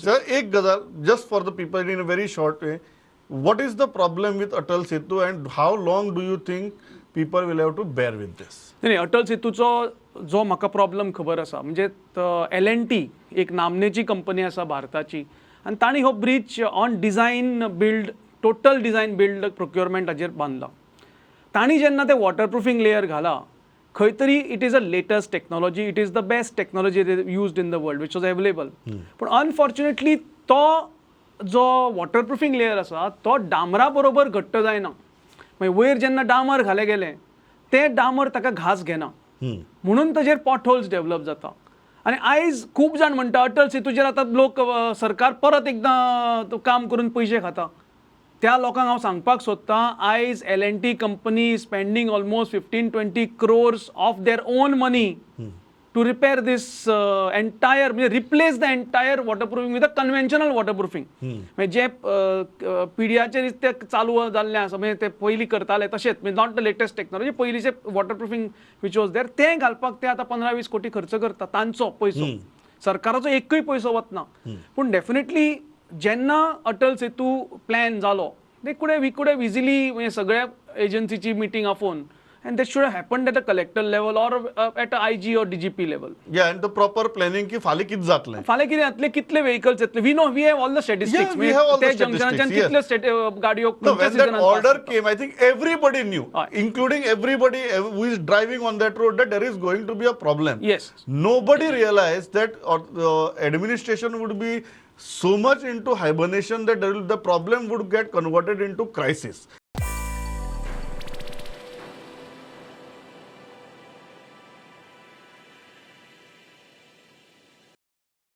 Sir, एक गजाल, just for the people in a very short way, what is the problem with Atal Setu and how long do you think people will have to bear with this? नाही अटल सेतूचो जो म्हाका problem खबर आसा म्हणजे L&T एक नामनेची company आसा भारताची आनी तांणी हो bridge on design build total design build प्रोक्युरमेंटाचेर बांदला. तांणी जेन्ना ते वॉटरप्रुफींग लेयर घाला खंय तरी it is a latest technology, it is the best technology used in the world which was available. पूण अनफॉर्च्युनेटली तो जो वॉटरप्रुफींग लेयर आसा तो डामरा बरोबर घट्ट जायना. मागीर वयर जेन्ना डामर घाले गेले ते डामर ताका घास घेना म्हणून ताजेर पॉट होल्स डेव्हलप जाता. आनी आयज खूब जाण म्हणटा अटल सेतूचेर आतां लोक सरकार परत एकदां काम करून पयशे खाता. त्या लोकांक हांव सांगपाक सोदतां आयज L&T company spending almost 15-20 crores of their own money to repair this entire म्हणजे replace the entire waterproofing with a conventional waterproofing. म्हणजे जे पिड्याचेर ते चालू जाल्लें आसा म्हणजे ते पयलीं करताले तशेंच म्हणजे नॉट द लेटेस्ट टेक्नॉलॉजी पयलींचे वॉटरप्रुफींग वीच वॉज देअर ते घालपाक ते आतां 15-20 कोटी खर्च करता तांचो पयसो. सरकाराचो एकूय पयसो वतना. पूण डेफिनेटली जेन्ना अटल सेतू प्लॅन जालो वी कुड हॅव इजिली म्हणजे सगळ्या एजन्सीची मिटींग आफोवन and that should have happened at a collector level or at a IG or DGP level. Yeah, and the proper planning की फाले कित जातले. फाले कितें जातले कितले व्हेकल्स येतले we know we have all the statistics. Yeah, we have all the statistics. कितले गाडयो No, when that order came, I think everybody knew, including everybody who is driving on that road, that there is going to be a problem. Yes. Nobody realized that administration would be so much into hibernation that the problem would get converted into crisis.